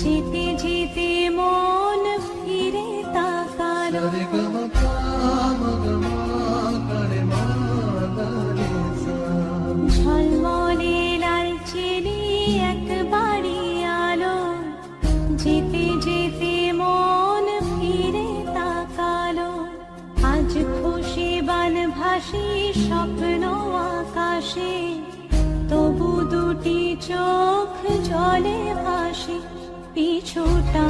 যেতে যেতে মন ফিরে তাকালো, ঝলমলে লালচেনে এক বাড়ি আলো, যেতে যেতে মন ফিরে তাকালো। আজ খুশি বানভাসি স্বপ্ন আকাশে, তবু দুটি চোখ জলে ভাসে, পিছুটা